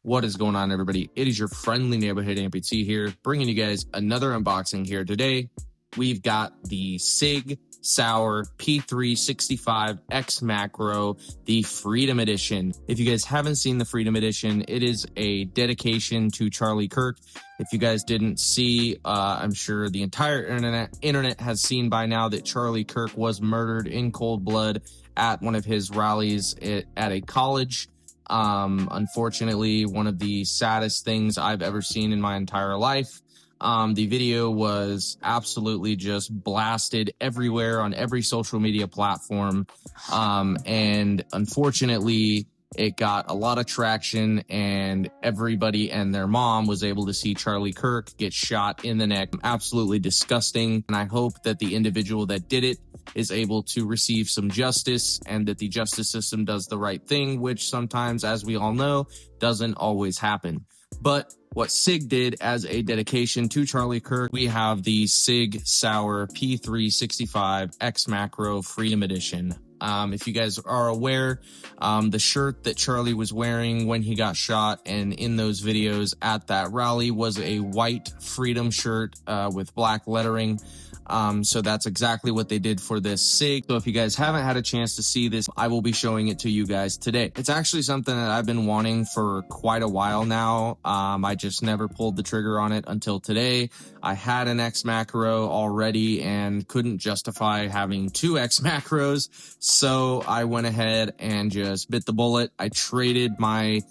What is going on, everybody? It is your friendly neighborhood amputee here, bringing you guys another unboxing here. Today, we've got the SIG Sauer P365 X Macro, the Freedom Edition. If you guys haven't seen the Freedom Edition, it is a dedication to Charlie Kirk. If you guys didn't see, I'm sure the entire internet has seen by now that Charlie Kirk was murdered in cold blood at one of his rallies at a college. Unfortunately, one of the saddest things I've ever seen in my entire life. The video was absolutely just blasted everywhere on every social media platform. And unfortunately, it got a lot of traction, and everybody and their mom was able to see Charlie Kirk get shot in the neck. Absolutely disgusting. And I hope that the individual that did it is able to receive some justice, and that the justice system does the right thing, which sometimes, as we all know, doesn't always happen. But what SIG did as a dedication to Charlie Kirk, we have the SIG Sauer P365 X Macro Freedom Edition. If you guys are aware, the shirt that Charlie was wearing when he got shot and in those videos at that rally was a white Freedom shirt with black lettering. So that's exactly what they did for this SIG. So if you guys haven't had a chance to see this, I will be showing it to you guys today. It's actually something that I've been wanting for quite a while now. I just never pulled the trigger on it until today. I had an X Macro already and couldn't justify having two X Macros. So I went ahead and just bit the bullet. I traded my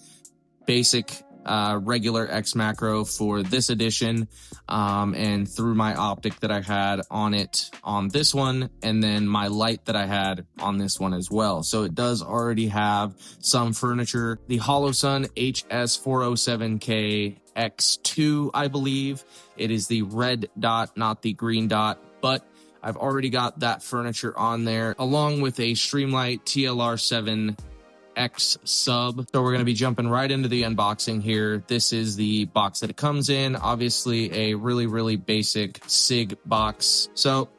basic regular X Macro for this edition, and threw my OPTIC that I had on it on this one, and then my light that I had on this one as well. So it does already have some furniture. The Holosun HS407K X2, I believe. It is the red dot, not the green dot, but I've already got that furniture on there, along with a Streamlight TLR7 X sub. So we're going to be jumping right into the unboxing here. This is the box that it comes in. Obviously a really basic SIG box. So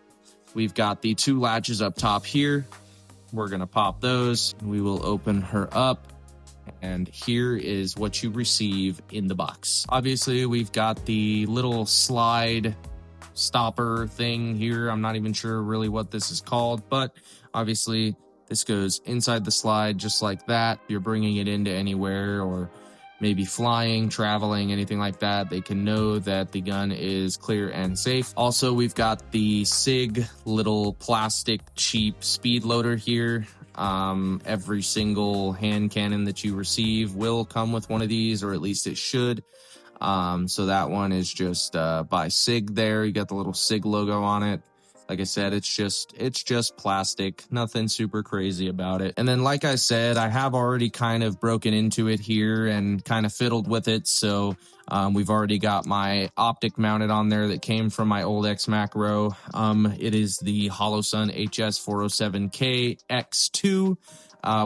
we've got the two latches up top here. We're going to pop those. We will open her up, and here is what you receive in the box. Obviously we've got the little slide stopper thing here. I'm not even sure really what this is called, but obviously this goes inside the slide just like that. You're bringing it into anywhere, or maybe flying, traveling, anything like that. They can know that the gun is clear and safe. Also, we've got the SIG little plastic cheap speed loader here. Every single hand cannon that you receive will come with one of these, or at least it should. So that one is just by SIG there. You got the little SIG logo on it. Like I said, it's just plastic, nothing super crazy about it. And then, like I said, I have already kind of broken into it here and kind of fiddled with it. So we've already got my OPTIC mounted on there that came from my old X Macro. It is the Holosun HS407K X2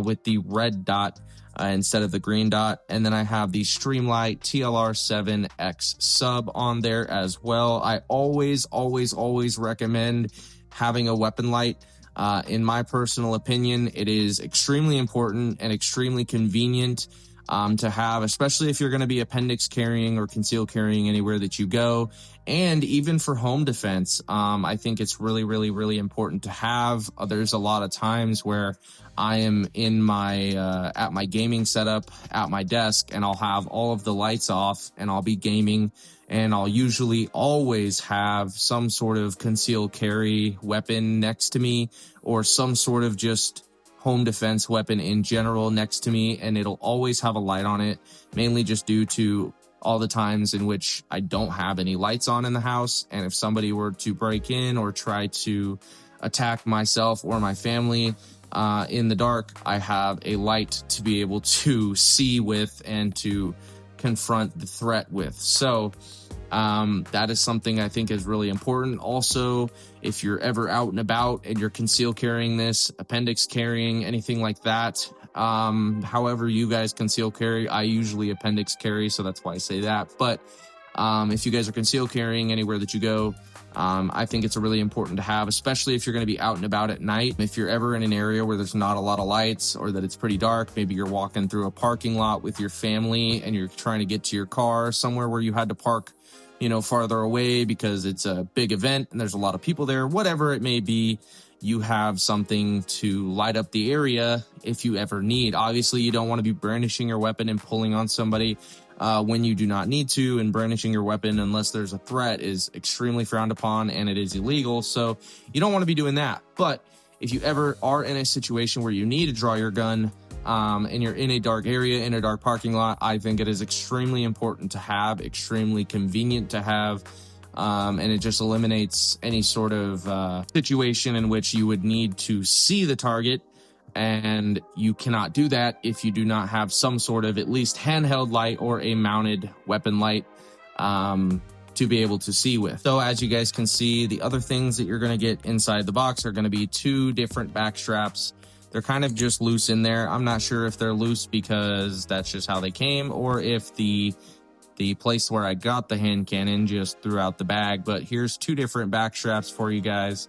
with the red dot instead of the green dot. And then I have the Streamlight TLR7X sub on there as well. I always recommend having a weapon light. In my personal opinion, it is extremely important and extremely convenient to have, especially if you're going to be appendix carrying or conceal carrying anywhere that you go. And even for home defense, I think it's really important to have. There's a lot of times where I am in my at my gaming setup at my desk, and I'll have all of the lights off and I'll be gaming, and I'll usually always have some sort of concealed carry weapon next to me, or some sort of just home defense weapon in general next to me, and it'll always have a light on it, mainly just due to all the times in which I don't have any lights on in the house. And if somebody were to break in or try to attack myself or my family in the dark, I have a light to be able to see with and to confront the threat with. So that is something I think is really important. Also, if you're ever out and about and you're conceal carrying this, appendix carrying, anything like that, however you guys conceal carry, I usually appendix carry, so that's why I say that. But If you guys are concealed carrying anywhere that you go, I think it's really important to have, especially if you're going to be out and about at night. If you're ever in an area where there's not a lot of lights or that it's pretty dark, maybe you're walking through a parking lot with your family and you're trying to get to your car somewhere where you had to park, you know, farther away because it's a big event and there's a lot of people there, whatever it may be, you have something to light up the area if you ever need. Obviously, you don't want to be brandishing your weapon and pulling on somebody when you do not need to, and brandishing your weapon unless there's a threat is extremely frowned upon and it is illegal. So you don't want to be doing that. But if you ever are in a situation where you need to draw your gun and you're in a dark area, in a dark parking lot, I think it is extremely important to have, extremely convenient to have. And it just eliminates any sort of situation in which you would need to see the target. And you cannot do that if you do not have some sort of at least handheld light or a mounted weapon light to be able to see with. So as you guys can see, the other things that you're going to get inside the box are going to be 2 different back straps. They're kind of just loose in there. I'm not sure if they're loose because that's just how they came, or if the place where I got the hand cannon just threw out the bag. But here's 2 different back straps for you guys.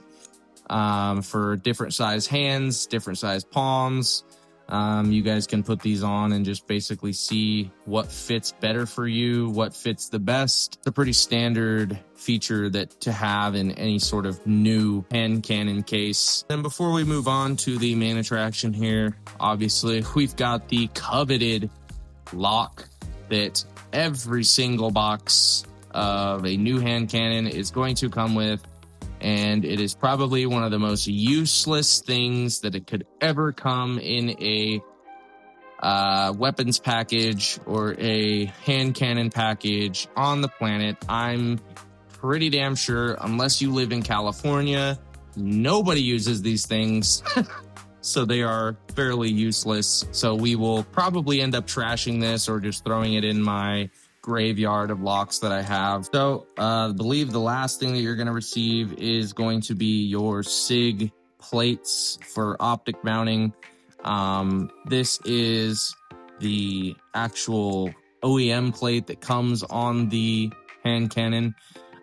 For different size hands, different size palms. You guys can put these on and just basically see what fits better for you, what fits the best. It's a pretty standard feature that to have in any sort of new hand cannon case. And before we move on to the main attraction here, obviously we've got the coveted lock that every single box of a new hand cannon is going to come with. And it is probably one of the most useless things that it could ever come in a weapons package or a hand cannon package on the planet. I'm pretty damn sure, unless you live in California, nobody uses these things. So they are fairly useless. So we will probably end up trashing this or just throwing it in my graveyard of locks that I have. So I believe the last thing that you're going to receive is going to be your SIG plates for optic mounting. This is the actual OEM plate that comes on the hand cannon.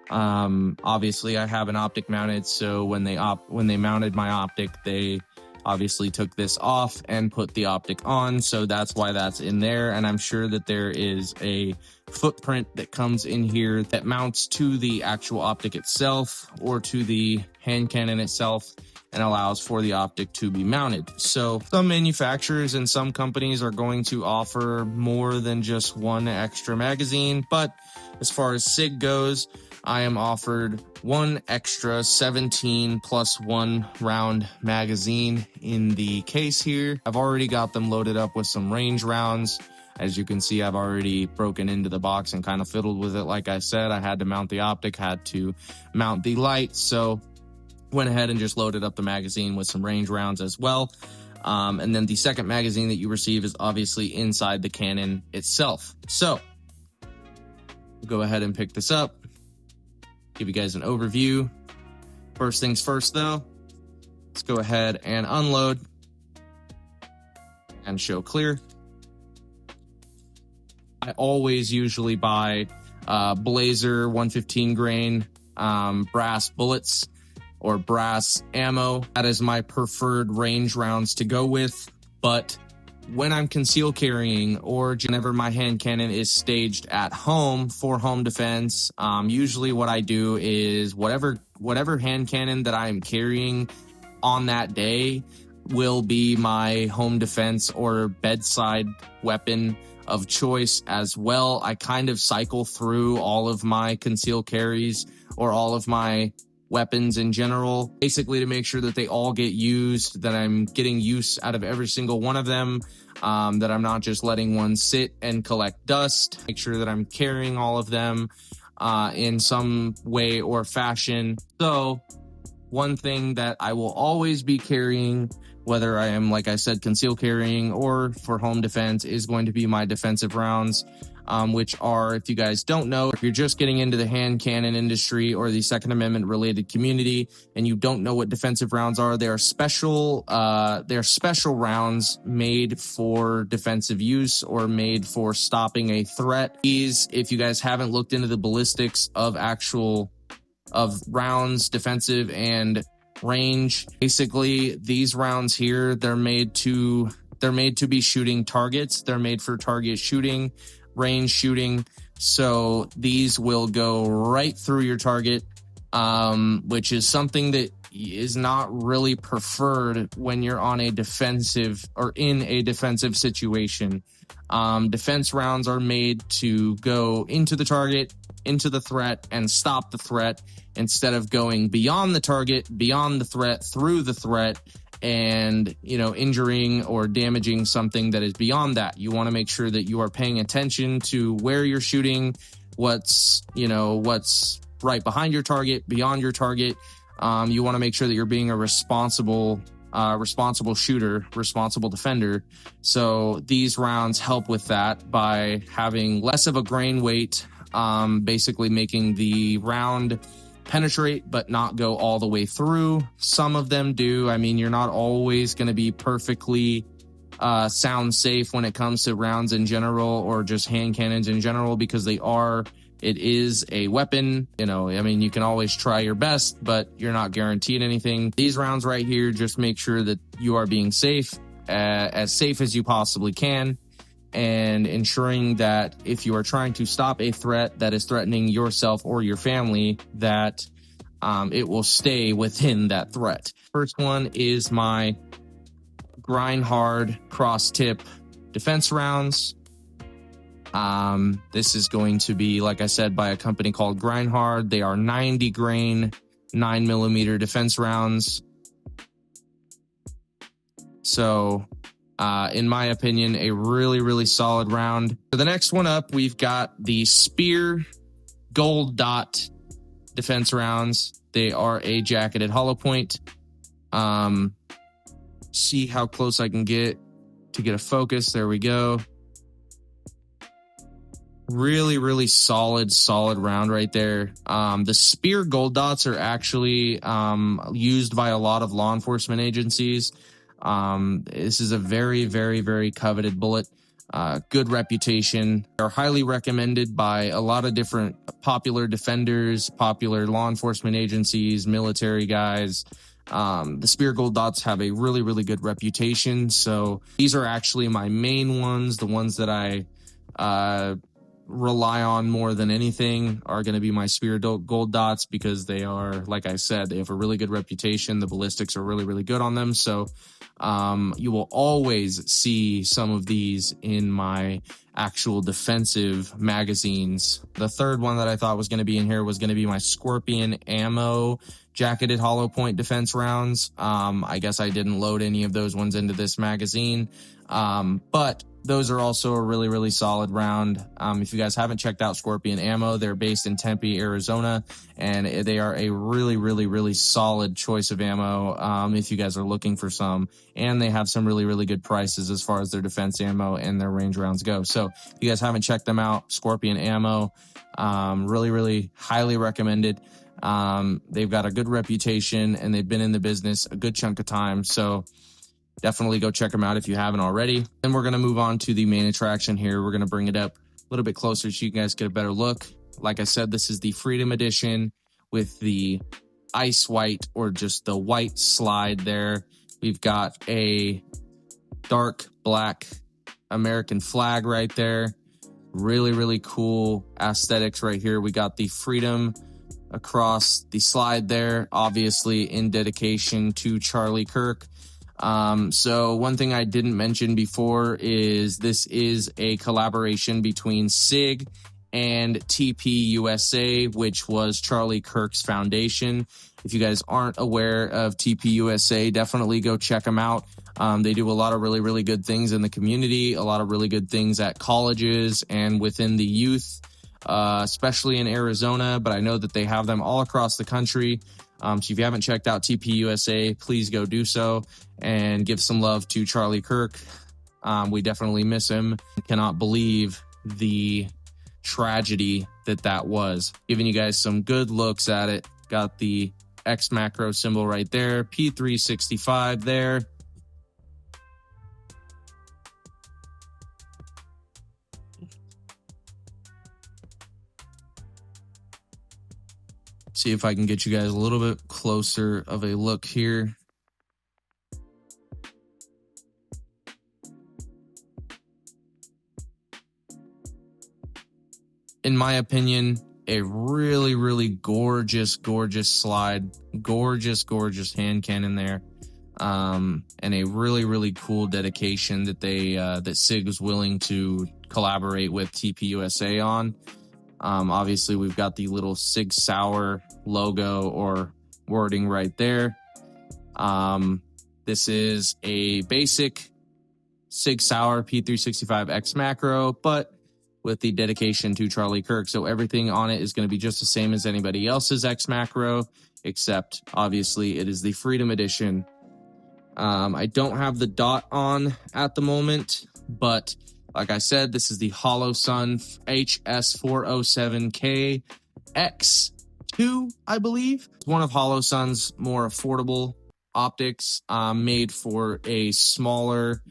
Obviously I have an optic mounted, so when they mounted my optic, they obviously took this off and put the optic on, so that's why that's in there. And I'm sure that there is a footprint that comes in here that mounts to the actual optic itself or to the hand cannon itself and allows for the optic to be mounted. So some manufacturers and some companies are going to offer more than just one extra magazine, but as far as SIG goes, I am offered one extra 17 plus 1 round magazine in the case here. I've already got them loaded up with some range rounds. As you can see, I've already broken into the box and kind of fiddled with it. Like I said, I had to mount the optic, had to mount the light, so went ahead and just loaded up the magazine with some range rounds as well. And then the second magazine that you receive is obviously inside the cannon itself. So we'll go ahead and pick this up, give you guys an overview. First things first though, let's go ahead and unload and show clear. I always usually buy Blazer 115 grain brass bullets or brass ammo. That is my preferred range rounds to go with. But when I'm concealed carrying or whenever my hand cannon is staged at home for home defense, usually what I do is whatever hand cannon that I am carrying on that day will be my home defense or bedside weapon of choice as well. I kind of cycle through all of my concealed carries or all of my weapons in general, basically to make sure that they all get used, that I'm getting use out of every single one of them, that I'm not just letting one sit and collect dust. Make sure that I'm carrying all of them in some way or fashion. So one thing that I will always be carrying whether I am, like I said, concealed carrying or for home defense, is going to be my defensive rounds, which are, if you guys don't know, if you're just getting into the hand cannon industry or the Second Amendment related community and you don't know what defensive rounds are, they are special rounds made for defensive use or made for stopping a threat. These, if you guys haven't looked into the ballistics of rounds, defensive and range, basically these rounds here, they're made to be shooting targets. They're made for target shooting, range shooting. So these will go right through your target, which is something that is not really preferred when you're on a defensive or in a defensive situation. Defense rounds are made to go into the target, into the threat, and stop the threat, instead of going beyond the target, beyond the threat, through the threat, and, you know, injuring or damaging something that is beyond that. You want to make sure that you are paying attention to where you're shooting, what's right behind your target, beyond your target. You want to make sure that you're being a responsible shooter, responsible defender. So these rounds help with that by having less of a grain weight, basically making the round penetrate but not go all the way through. Some of them do. I mean, you're not always going to be perfectly sound safe when it comes to rounds in general or just hand cannons in general, because it is a weapon. You know, I mean, you can always try your best, but you're not guaranteed anything. These rounds right here just make sure that you are being safe, as safe as you possibly can, and ensuring that if you are trying to stop a threat that is threatening yourself or your family, that it will stay within that threat. First one is my grind hard cross tip defense rounds. This is going to be, like I said, by a company called Grind Hard. They are 90 grain, 9mm defense rounds. So, in my opinion, a really, really solid round. For the next one up, we've got the Spear Gold Dot defense rounds. They are a jacketed hollow point. See how close I can get to get a focus. There we go. Really, really solid round right there. The Spear Gold Dots are actually used by a lot of law enforcement agencies. This is a very, very, very coveted bullet. Good reputation. They're highly recommended by a lot of different popular defenders, popular law enforcement agencies, military guys. The Spear Gold Dots have a really, really good reputation. So these are actually my main ones. The ones that I rely on more than anything are going to be my Spear Gold Dots, because they are, like I said, they have a really good reputation. The ballistics are really, really good on them. So you will always see some of these in my actual defensive magazines. The third one that I thought was going to be in here was going to be my Scorpion Ammo jacketed hollow point defense rounds. I guess I didn't load any of those ones into this magazine, but those are also a really, really solid round. If you guys haven't checked out Scorpion Ammo, they're based in Tempe, Arizona, and they are a really, really, really solid choice of ammo if you guys are looking for some. And they have some really, really good prices as far as their defense ammo and their range rounds go. So if you guys haven't checked them out, Scorpion Ammo, really, really highly recommended. They've got a good reputation and they've been in the business a good chunk of time. So definitely go check them out if you haven't already. Then we're going to move on to the main attraction here. We're going to bring it up a little bit closer so you guys get a better look. Like I said, this is the Freedom Edition with the ice white, or just the white slide there. We've got a dark black American flag right there. Really, really cool aesthetics right here. We got the Freedom across the slide there, obviously in dedication to Charlie Kirk. So one thing I didn't mention before is this is a collaboration between SIG and TPUSA, which was Charlie Kirk's foundation. If you guys aren't aware of TPUSA, definitely go check them out. They do a lot of really, really good things in the community, a lot of really good things at colleges and within the youth, especially in Arizona, but I know that they have them all across the country. So if you haven't checked out TPUSA, please go do so and give some love to Charlie Kirk. We definitely miss him. Cannot believe the tragedy that was. Giving you guys some good looks at it. Got the X macro symbol right there. P365 there. See if I can get you guys a little bit closer of a look here. In my opinion, a really, really gorgeous slide, gorgeous hand cannon there, and a really, really cool dedication that that SIG was willing to collaborate with TPUSA on. Obviously, we've got the little SIG Sauer logo or wording right there. This is a basic SIG Sauer P365 X macro, but with the dedication to Charlie Kirk. So everything on it is going to be just the same as anybody else's X macro, except obviously it is the Freedom Edition. I don't have the dot on at the moment, but like I said, this is the Holosun HS407K X2, I believe. It's one of Holosun's more affordable optics, made for a smaller,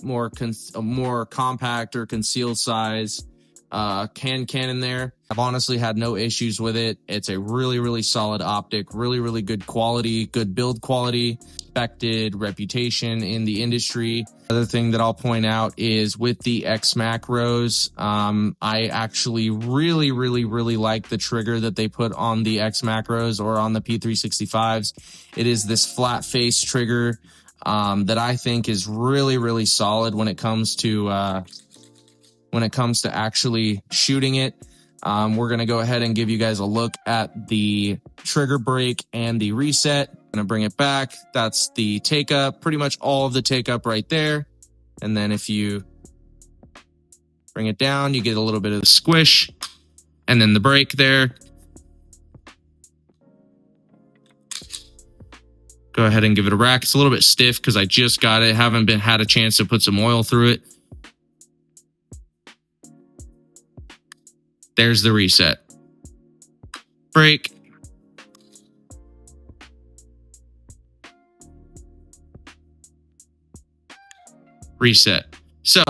more compact or concealed size cannon there. I've honestly had no issues with it. It's a really, really solid optic, really, really good quality, good build quality, respected reputation in the industry. Other thing that I'll point out is with the X macros, I actually really, really, really like the trigger that they put on the X macros or on the P365s. It is this flat face trigger that I think is really, really solid when it comes to actually shooting it. We're going to go ahead and give you guys a look at the trigger break and the reset. I'm going to bring it back. That's the take up, pretty much all of the take up right there. And then if you bring it down, you get a little bit of the squish and then the break there. Go ahead and give it a rack. It's a little bit stiff because I just got it. Haven't had a chance to put some oil through it. There's the reset. Break. Reset. So,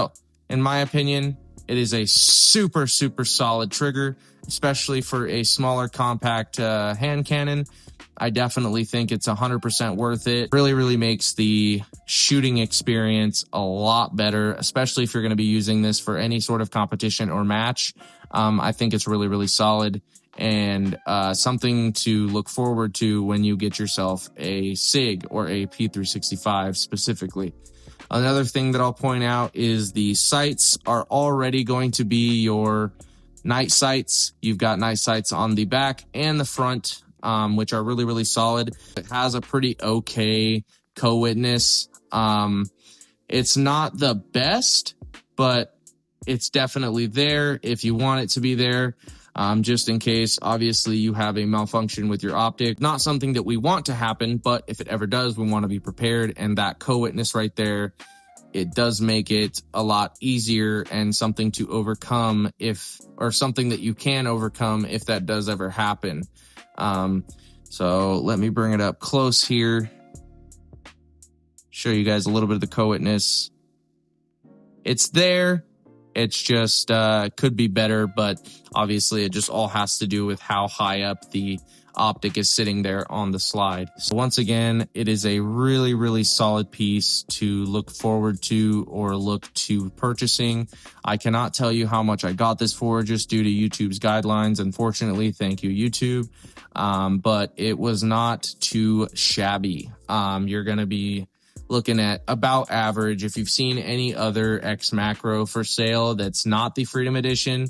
in my opinion, it is a super, super solid trigger, especially for a smaller, compact hand cannon. I definitely think it's 100% worth it. Really, really makes the shooting experience a lot better, especially if you're going to be using this for any sort of competition or match. I think it's really, really solid and something to look forward to when you get yourself a SIG or a P365 specifically. Another thing that I'll point out is the sights are already going to be your night sights. You've got night sights on the back and the front, which are really, really solid. It has a pretty okay co-witness. It's not the best, but it's definitely there if you want it to be there, just in case, obviously, you have a malfunction with your optic. Not something that we want to happen, but if it ever does, we want to be prepared. And that co-witness right there, it does make it a lot easier and something to overcome or something that you can overcome if that does ever happen. So let me bring it up close here. Show you guys a little bit of the co-witness. It's there. It's just could be better, but obviously it just all has to do with how high up the optic is sitting there on the slide. So once again, it is a really, really solid piece to look forward to or look to purchasing. I cannot tell you how much I got this for just due to YouTube's guidelines. Unfortunately, thank you, YouTube. But it was not too shabby. You're going to be looking at about average. If you've seen any other X macro for sale that's not the Freedom Edition,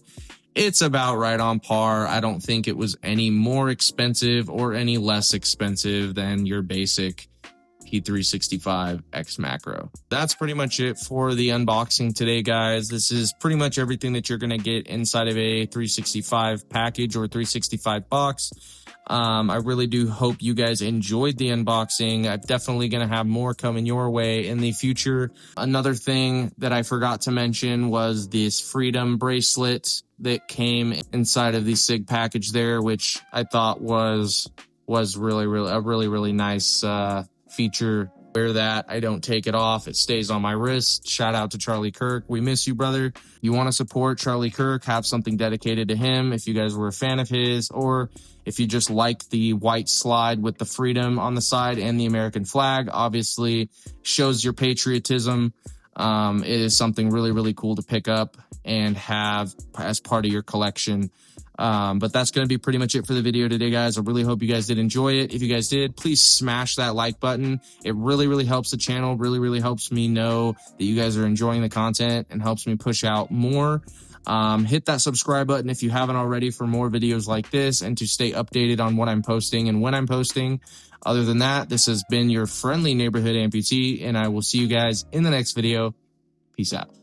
it's about right on par. I don't think it was any more expensive or any less expensive than your basic P365 X macro. That's pretty much it for the unboxing today, guys. This is pretty much everything that you're going to get inside of a 365 package or 365 box. I really do hope you guys enjoyed the unboxing. I'm definitely going to have more coming your way in the future. Another thing that I forgot to mention was this Freedom bracelet that came inside of the SIG package there, which I thought was really nice feature. Wear that, I don't take it off, it stays on my wrist. Shout out to Charlie Kirk, we miss you, brother. You want to support Charlie Kirk, have something dedicated to him if you guys were a fan of his, or if you just like the white slide with the Freedom on the side and the American flag, obviously shows your patriotism. It is something really cool to pick up and have as part of your collection. But that's going to be pretty much it for the video today, guys. I really hope you guys did enjoy it. If you guys did, please smash that like button. It really helps the channel, really helps me know that you guys are enjoying the content and helps me push out more. Hit that subscribe button if you haven't already for more videos like this and to stay updated on what I'm posting and when I'm posting. Other than that, this has been your friendly neighborhood amputee, and I will see you guys in the next video. Peace out.